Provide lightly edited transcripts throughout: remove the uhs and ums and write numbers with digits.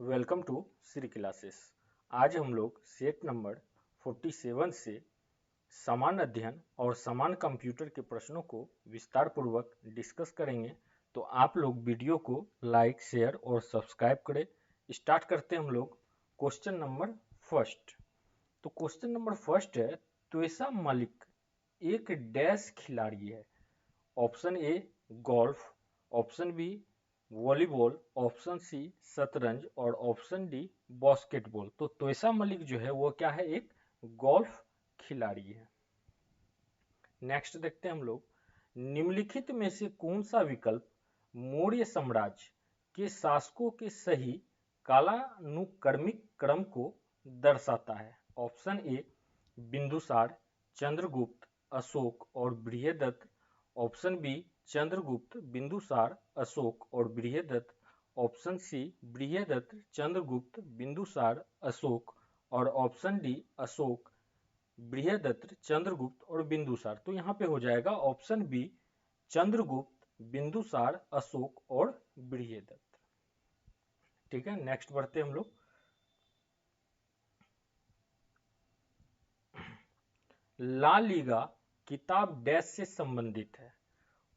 Welcome to Shri classes. आज हम लोग सेट नंबर 47 से समान अध्ययन और समान कंप्यूटर के प्रश्नों को विस्तार पूर्वक डिस्कस करेंगे। तो आप लोग वीडियो को लाइक, शेयर और सब्सक्राइब करें। स्टार्ट करते हैं हम लोग क्वेश्चन नंबर फर्स्ट। तो क्वेश्चन नंबर फर्स्ट है, त्वेसा मलिक एक डैश खिलाड़ी है। Option A golf, option B volleyball, option C शतरंज और ऑप्शन डी बास्केटबॉल। तो त्वेसा मलिक जो है वो क्या है, एक गोल्फ खिलाड़ी है। नेक्स्ट देखते हैं हम लोग, निम्नलिखित में से कौन सा विकल्प मौर्य साम्राज्य के शासकों के सही कालानुक्रमिक क्रम को दर्शाता है। ऑप्शन ए बिंदुसार, चंद्रगुप्त, अशोक और बृहदत्त, ऑप्शन बी चंद्रगुप्त, बिंदुसार, अशोक और बृहदत्त, ऑप्शन सी बृहदत्त, चंद्रगुप्त, बिंदुसार, अशोक और ऑप्शन डी अशोक, बृहदत्त, चंद्रगुप्त और बिंदुसार। तो यहाँ पे हो जाएगा ऑप्शन बी चंद्रगुप्त, बिंदुसार, अशोक और बृहदत्त। ठीक है, नेक्स्ट बढ़ते हम लोग। ला लीगा किताब डैश से संबंधित है।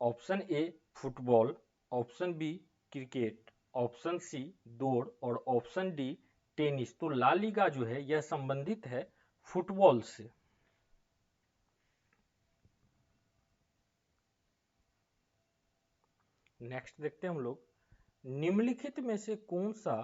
Option A football, option B cricket, option C दौड़ और ऑप्शन डी टेनिस। तो ला लीगा जो है यह संबंधित है फुटबॉल से। नेक्स्ट देखते हैं हम लोग, निम्नलिखित में से कौन सा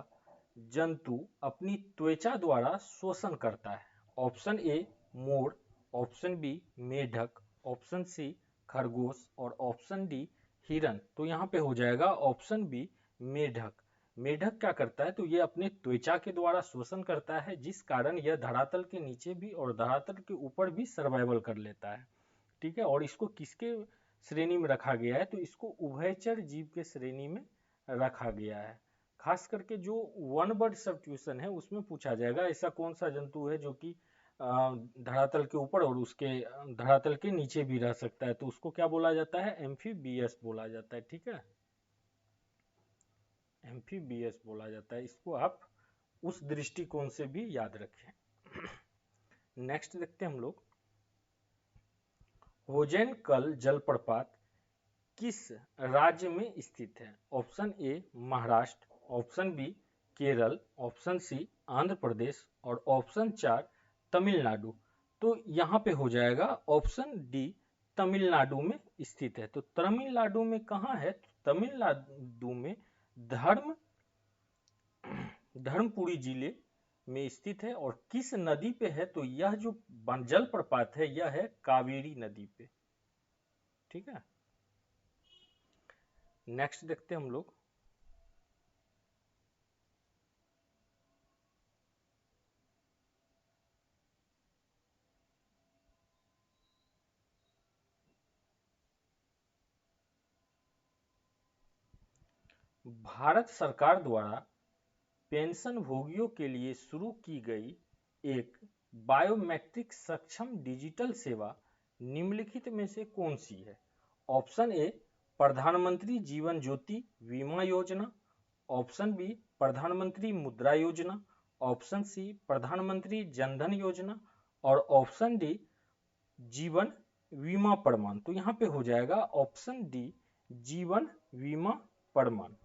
जंतु अपनी त्वचा द्वारा शोषण करता है। ऑप्शन ए मोर, ऑप्शन बी मेढक, ऑप्शन सी खरगोश और ऑप्शन डी हिरन। तो यहाँ पे हो जाएगा ऑप्शन बी मेढक। मेढक क्या करता है, तो ये अपने त्वचा के द्वारा शोषण करता है, जिस कारण यह धरातल के नीचे भी और धरातल के ऊपर भी सर्वाइवल कर लेता है। ठीक है, और इसको किसके श्रेणी में रखा गया है, तो इसको उभयचर जीव के श्रेणी में रखा गया है। खास करके जो वन वर्ड सब्स्टिट्यूशन है उसमें पूछा जाएगा ऐसा कौन सा जंतु है जो कि धरातल के ऊपर और उसके धरातल के नीचे भी रह सकता है। तो उसको क्या बोला जाता है, एम्फीबियस बोला जाता है। ठीक है, एम्फीबियस बोला जाता है। इसको आप उस दृष्टिकोण से भी याद रखें। नेक्स्ट देखते हैं हम लोग, होजेनकल जलप्रपात किस राज्य में स्थित है। Option A Maharashtra, option B Kerala, option C Andhra Pradesh और ऑप्शन 4 तमिलनाडु। तो यहाँ पे हो जाएगा ऑप्शन डी तमिलनाडु में स्थित है। तो तमिलनाडु में कहाँ है, तमिलनाडु में धर्मपुरी जिले में स्थित है। और किस नदी पे है, तो यह जो जलप्रपात है यह है कावेरी नदी पे। ठीक है, नेक्स्ट देखते हैं हम लोग, भारत सरकार द्वारा पेंशन भोगियों के लिए शुरू की गई एक बायोमेट्रिक सक्षम डिजिटल सेवा निम्नलिखित में से कौन सी है। ऑप्शन ए प्रधानमंत्री जीवन ज्योति बीमा योजना, ऑप्शन बी प्रधानमंत्री मुद्रा योजना, ऑप्शन सी प्रधानमंत्री जनधन योजना और ऑप्शन डी जीवन बीमा प्रमाण। तो यहाँ पे हो जाएगा ऑप्शन डी जीवन बीमा प्रमाण।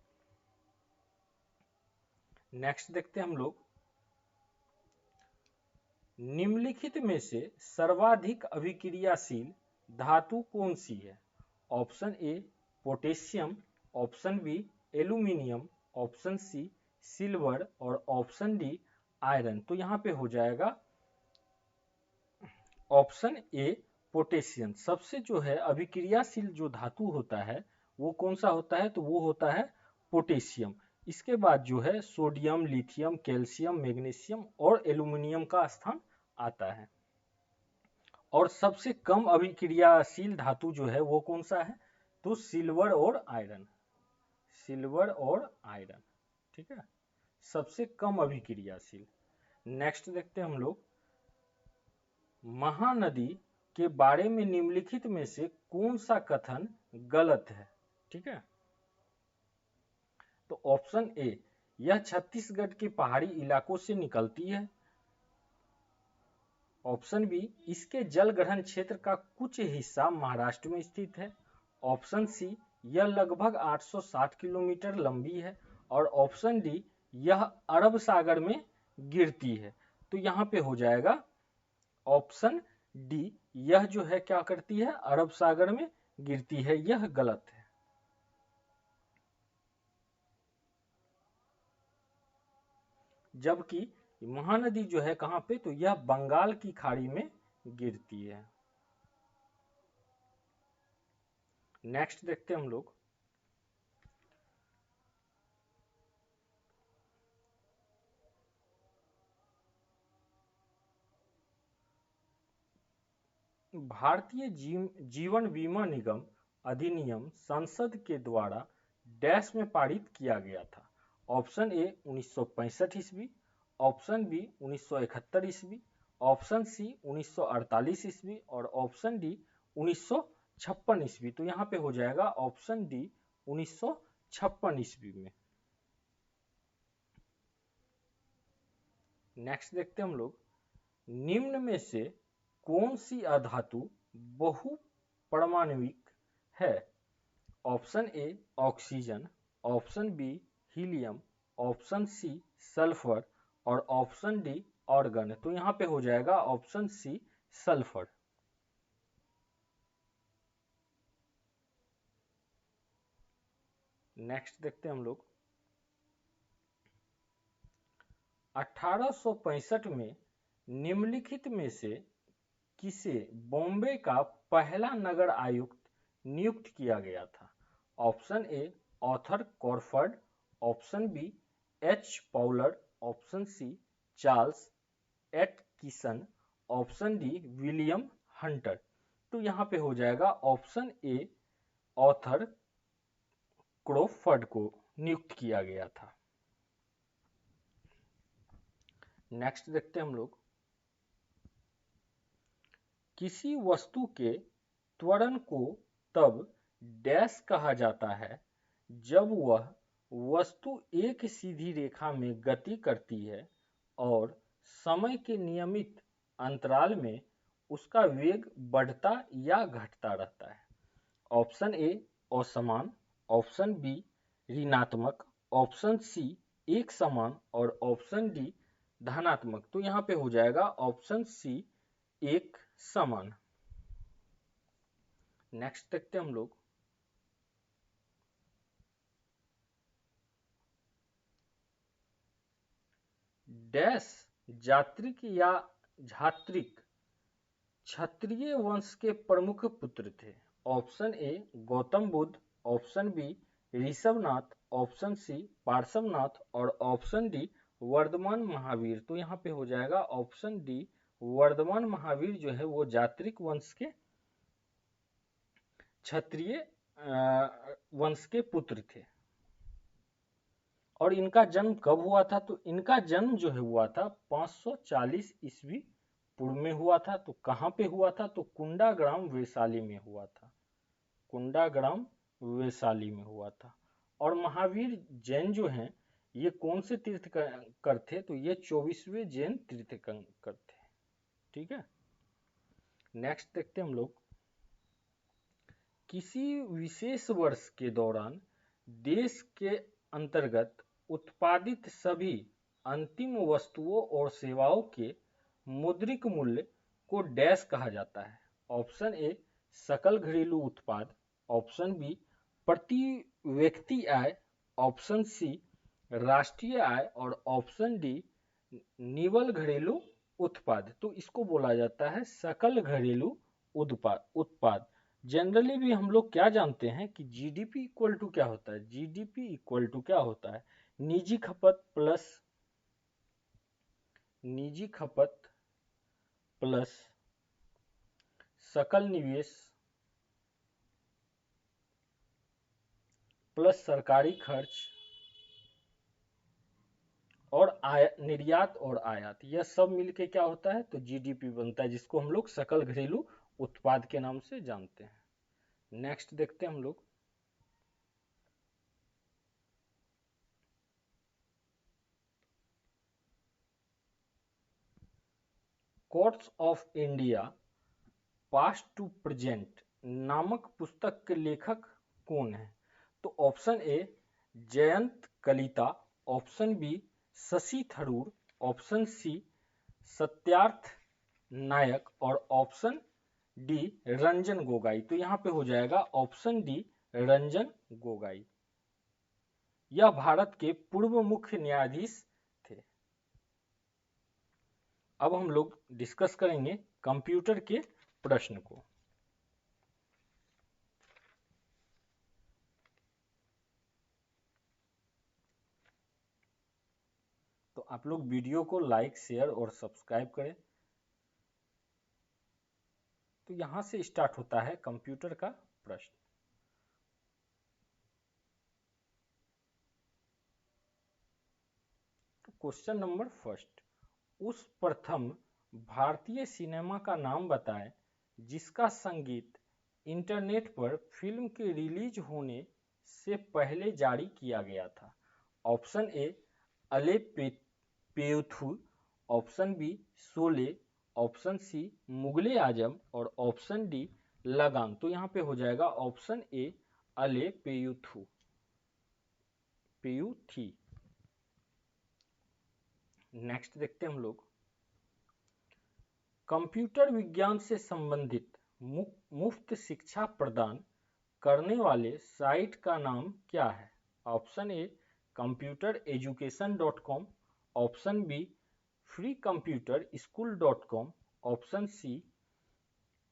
नेक्स्ट देखते हैं हम लोग, निम्नलिखित में से सर्वाधिक अभिक्रियाशील धातु कौन सी है। Option A potassium, option B aluminium, option C silver और ऑप्शन डी आयरन। तो यहाँ पे हो जाएगा ऑप्शन ए पोटेशियम। सबसे जो है अभिक्रियाशील जो धातु होता है वो कौन सा होता है, तो वो होता है पोटेशियम। इसके बाद जो है सोडियम, लिथियम, कैल्शियम, मैग्नीशियम और एल्यूमिनियम का स्थान आता है। और सबसे कम अभिक्रियाशील धातु जो है वो कौन सा है, तो सिल्वर और आयरन। सिल्वर और आयरन, ठीक है, सबसे कम अभिक्रियाशील। नेक्स्ट देखते हैं हम लोग, महानदी के बारे में निम्नलिखित में से कौन सा कथन गलत है। ठीक है, तो ऑप्शन ए यह छत्तीसगढ़ के पहाड़ी इलाकों से निकलती है। ऑप्शन बी, इसके जल ग्रहण क्षेत्र का कुछ हिस्सा महाराष्ट्र में स्थित है। ऑप्शन सी, यह लगभग 860 किलोमीटर लंबी है। और ऑप्शन डी, यह अरब सागर में गिरती है। तो यहाँ पे हो जाएगा ऑप्शन डी, यह जो है क्या करती है, अरब सागर में गिरती है। यह गलत है। जबकि महानदी जो है कहां पे, तो यह बंगाल की खाड़ी में गिरती है। नेक्स्ट देखते हैं हम लोग। भारतीय जीवन बीमा निगम अधिनियम संसद के द्वारा डैश में पारित किया गया था। ऑप्शन ए 1965 ईस्वी, ऑप्शन बी 1971 ईस्वी, ऑप्शन सी 1948 ईस्वी और ऑप्शन डी 1956 ईस्वी। तो यहाँ पे हो जाएगा ऑप्शन डी 1956 ईस्वी में। नेक्स्ट देखते हैं हम लोग। निम्न में से कौन सी अधातु बहुपरमाणविक है? Option A oxygen, option B helium, option C sulphur और ऑप्शन डी ऑर्गन। तो यहाँ पे हो जाएगा ऑप्शन सी सल्फर। नेक्स्ट देखते हैं हम लोग। 1865 में निम्नलिखित में से किसे बॉम्बे का पहला नगर आयुक्त नियुक्त किया गया था? Option A Arthur Crawford, option B H Poller, option C Charles Atkinson, option D William Hunter. तो यहाँ पे हो जाएगा ऑप्शन ए ऑर्थर क्रॉफर्ड को नियुक्त किया गया था। नेक्स्ट देखते हैं हम लोग। किसी वस्तु के त्वरण को तब डैश कहा जाता है जब वह वस्तु एक सीधी रेखा में गति करती है और समय के नियमित अंतराल में उसका वेग बढ़ता या घटता रहता है। ऑप्शन ए असमान, ऑप्शन बी ऋणात्मक, ऑप्शन सी एक समान और ऑप्शन डी धनात्मक। तो यहाँ पे हो जाएगा ऑप्शन सी एक समान। नेक्स्ट देखते हैं हम लोग। डैश जात्रिक या झात्रिक क्षत्रिय वंश के प्रमुख पुत्र थे? Option A Gautam Buddha, option B Rishabhnath, option C Parshvanath और ऑप्शन डी वर्धमान महावीर। तो यहाँ पे हो जाएगा ऑप्शन डी वर्धमान महावीर जो है वो जात्रिक वंश के क्षत्रिय वंश के पुत्र थे। और इनका जन्म कब हुआ था? तो इनका जन्म जो है हुआ था 540 ईस्वी पूर्व में हुआ था। तो कहाँ पे हुआ था? तो कुंडाग्राम वैशाली में हुआ था। कुंडाग्राम वैशाली में हुआ था। और महावीर जैन जो हैं ये कौन से तीर्थंकर थे? तो ये 24वें जैन तीर्थंकर थे। ठीक है। नेक्स्ट देखते हैं हम लोग। किसी विशेष वर्ष के दौरान देश के अंतर्गत उत्पादित सभी अंतिम वस्तुओं और सेवाओं के मौद्रिक मूल्य को डैश कहा जाता है? ऑप्शन ए सकल घरेलू उत्पाद, ऑप्शन बी प्रति व्यक्ति आय, ऑप्शन सी राष्ट्रीय आय और ऑप्शन डी निवल घरेलू उत्पाद। तो इसको बोला जाता है सकल घरेलू उत्पाद। जनरली भी हम लोग क्या जानते हैं कि जीडीपी इक्वल टू क्या होता है? जीडीपी इक्वल टू क्या होता है? निजी खपत प्लस सकल निवेश प्लस सरकारी खर्च और निर्यात और आयात, यह सब मिलके क्या होता है? तो जीडीपी बनता है, जिसको हम लोग सकल घरेलू उत्पाद के नाम से जानते हैं। नेक्स्ट देखते हैं हम लोग। Courts of India past to present नामक पुस्तक के लेखक कौन है? तो option A Jayant Kalita, option B Shashi Tharoor, option C Satyarth Nayak और ऑप्शन डी रंजन गोगोई। तो यहाँ पे हो जाएगा ऑप्शन डी रंजन गोगोई। यह भारत के पूर्व मुख्य न्यायाधीश थे। अब हम लोग डिस्कस करेंगे कंप्यूटर के प्रश्न को। तो आप लोग वीडियो को लाइक, शेयर और सब्सक्राइब करें। तो यहां से स्टार्ट होता है कंप्यूटर का प्रश्न। तो क्वेश्चन नंबर फर्स्ट, उस प्रथम भारतीय सिनेमा का नाम बताएं जिसका संगीत इंटरनेट पर फिल्म के रिलीज होने से पहले जारी किया गया था। ऑप्शन ए अलेपेयुथु, option B Sholay, option C Mughal-e Azam और ऑप्शन डी लगान। तो यहाँ पे हो जाएगा ऑप्शन ए अलेपेयुथु पेयुथी। नेक्स्ट देखते हैं हम लोग, कंप्यूटर विज्ञान से संबंधित मुफ्त शिक्षा प्रदान करने वाले साइट का नाम क्या है? Option A computer education .com, option B free computer school .com, option C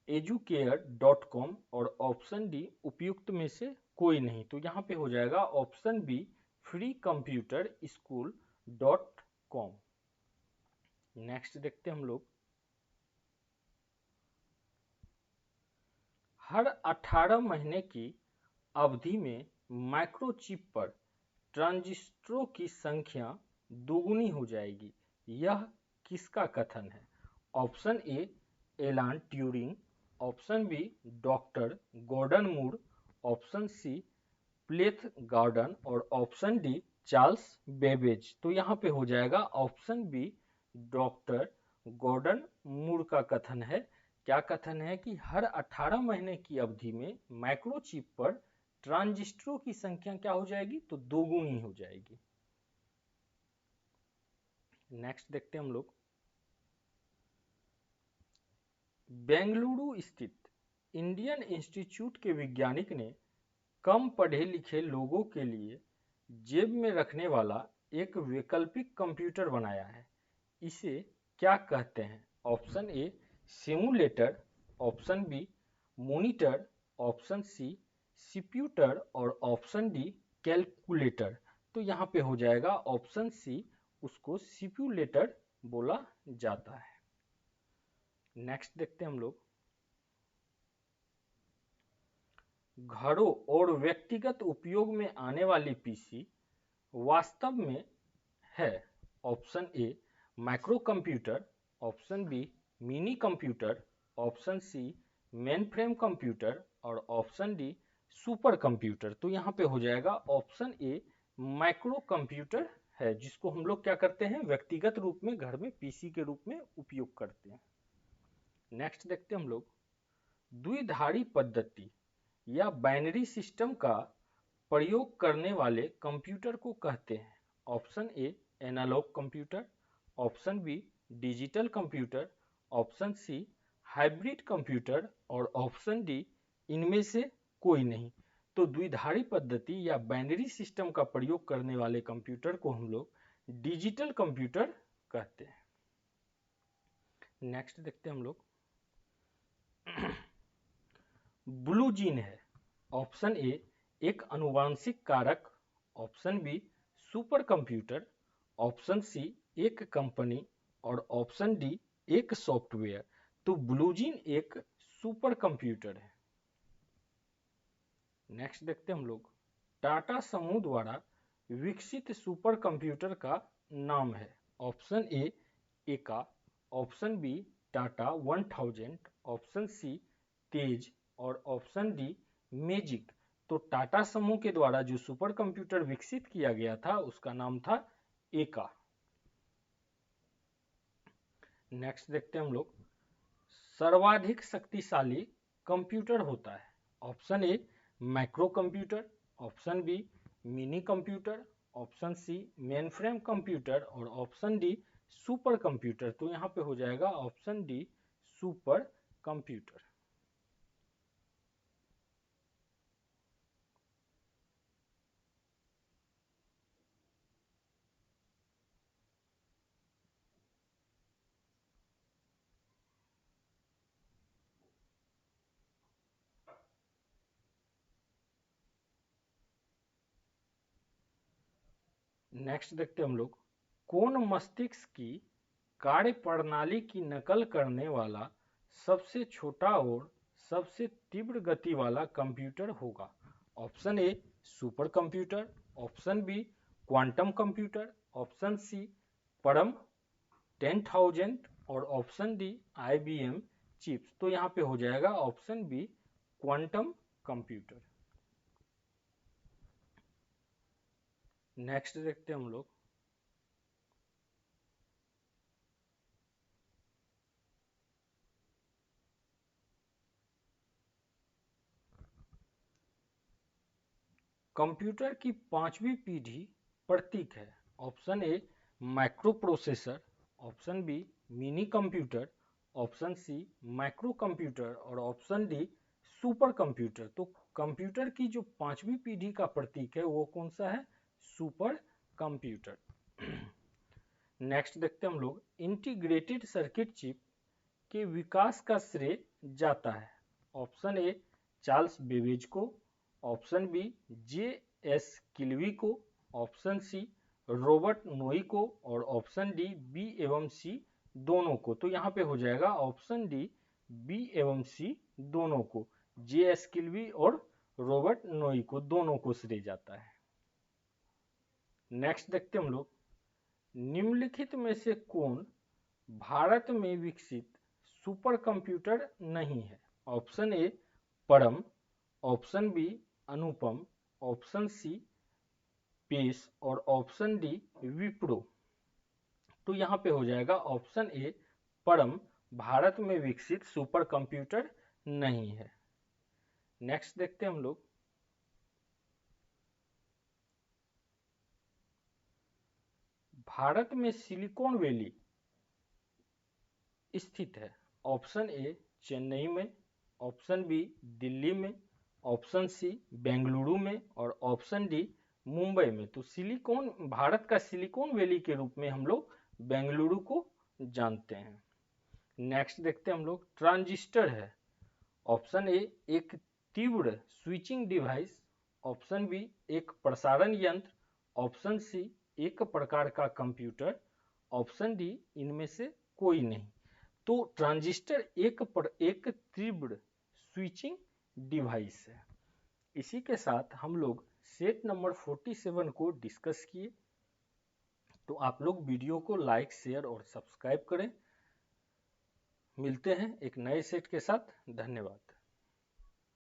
educare.com और ऑप्शन डी उपयुक्त में से कोई नहीं। तो यहाँ पे हो जाएगा option B free computer school .com। Next देखते हैं हम लोग, हर 18 महीने की अवधि में माइक्रोचिप पर ट्रांजिस्टरों की संख्या दोगुनी हो जाएगी, यह किसका कथन है? Option A Alan Turing, option B doctor Gordon Moore, option C प्लेथ गार्डन और ऑप्शन डी चार्ल्स बेबेज। तो यहाँ पे हो जाएगा option B doctor Gordon Moore का कथन है। क्या कथन है कि हर 18 महीने की अवधि में माइक्रोचिप पर ट्रांजिस्टरों की संख्या क्या हो जाएगी? तो दोगुनी हो जाएगी। नेक्स्ट देखते हैं हम लोग, बेंगलुरु स्थित इंडियन इंस्टीट्यूट के वैज्ञानिक ने कम पढ़े लिखे लोगों के लिए जेब में रखने वाला एक वैकल्पिक कंप्यूटर बनाया है, इसे क्या कहते हैं? Option A simulator, option B monitor, option C सीप्यूटर और ऑप्शन डी कैलकुलेटर। तो यहाँ पे हो जाएगा ऑप्शन सी, उसको सीप्यूलेटर बोला जाता है। नेक्स्ट देखते हैं हम लोग, घरों और व्यक्तिगत उपयोग में आने वाली पीसी वास्तव में है। Option A micro computer, option B mini computer, option C mainframe computer और ऑप्शन डी सुपर कंप्यूटर। तो यहाँ पे हो जाएगा ऑप्शन ए माइक्रो कंप्यूटर है, जिसको हम लोग क्या करते हैं? व्यक्तिगत रूप में घर में पीसी के रूप में उपयोग करते हैं। नेक्स्ट देखते हैं हम लोग, द्विधारी पद्धति या बाइनरी सिस्टम का प्रयोग करने वाले कंप्यूटर को कहते हैं। Option A analog computer, option B digital computer, option C hybrid computer और ऑप्शन डी इनमें से कोई नहीं। तो द्विधारी पद्धति या बाइनरी सिस्टम का प्रयोग करने वाले कंप्यूटर को हम लोग डिजिटल कंप्यूटर कहते हैं। नेक्स्ट देखते हैं हम लोग, ब्लू जीन है। ऑप्शन ए एक अनुवांशिक कारक, option B super computer, option C एक कंपनी और ऑप्शन डी एक सॉफ्टवेयर। तो ब्लू जीन एक सुपर कंप्यूटर है। नेक्स्ट देखते हैं हम लोग, टाटा समूह द्वारा विकसित सुपर कंप्यूटर का नाम है। Option A Eka, option B Tata 1000, option C Tej और ऑप्शन डी मैजिक। तो टाटा समूह के द्वारा जो सुपर कंप्यूटर विकसित किया गया था उसका नाम था एका। नेक्स्ट देखते हैं हम लोग, सर्वाधिक शक्तिशाली कंप्यूटर होता है। Option A macro computer, option B mini computer, option C mainframe computer और ऑप्शन डी सुपर कंप्यूटर। तो यहाँ पे हो जाएगा option D super computer. Next देखते हैं हम लोग, कौन मस्तिष्क की कार्य प्रणाली की नकल करने वाला सबसे छोटा और सबसे तीव्र गति वाला कंप्यूटर होगा। Option A super computer, option B quantum computer, option C Param 10,000 और ऑप्शन डी IBM चिप्स। तो यहाँ पे हो जाएगा option B quantum computer. Next देखते हैं हम लोग, कंप्यूटर की पांचवी पीढ़ी प्रतीक है। Option A microprocessor, option B mini computer, option C micro computer और ऑप्शन डी सुपर कंप्यूटर। तो कंप्यूटर की जो पांचवी पीढ़ी का प्रतीक है वो कौन सा है? Super computer. नेक्स्ट देखते हैं हम लोग, इंटीग्रेटेड सर्किट चिप के विकास का श्रेय जाता है। ऑप्शन ए चार्ल्स बेबेज को, ऑप्शन बी JS किल्वी को, ऑप्शन सी रॉबर्ट नोई को और ऑप्शन डी बी एवं सी दोनों को। तो यहाँ पे हो जाएगा ऑप्शन डी बी एवं सी दोनों को, JS किल्वी और रॉबर्ट नोई को दोनों को श्रेय जाता है। नेक्स्ट देखते हम लोग, निम्नलिखित में से कौन भारत में विकसित सुपर कंप्यूटर नहीं है? ऑप्शन ए परम, ऑप्शन बी अनुपम, ऑप्शन सी पेश और ऑप्शन डी विप्रो। तो यहाँ पे हो जाएगा ऑप्शन ए परम भारत में विकसित सुपर कंप्यूटर नहीं है। नेक्स्ट देखते हैं हम लोग, भारत में सिलिकॉन वैली स्थित है। ऑप्शन ए चेन्नई में, ऑप्शन बी दिल्ली में, ऑप्शन सी बेंगलुरु में और ऑप्शन डी मुंबई में। तो सिलिकॉन, भारत का सिलिकॉन वैली के रूप में हम लोग बेंगलुरु को जानते हैं। नेक्स्ट देखते हैं हम लोग, ट्रांजिस्टर है। ऑप्शन ए एक तीव्र स्विचिंग डिवाइस, ऑप्शन बी एक प्रसारण यंत्र, ऑप्शन सी एक प्रकार का कंप्यूटर, ऑप्शन डी इनमें से कोई नहीं। तो ट्रांजिस्टर एक तीव्र स्विचिंग डिवाइस है। इसी के साथ हम लोग सेट नंबर 47 को डिस्कस किए। तो आप लोग वीडियो को लाइक, शेयर और सब्सक्राइब करें। मिलते हैं एक नए सेट के साथ। धन्यवाद।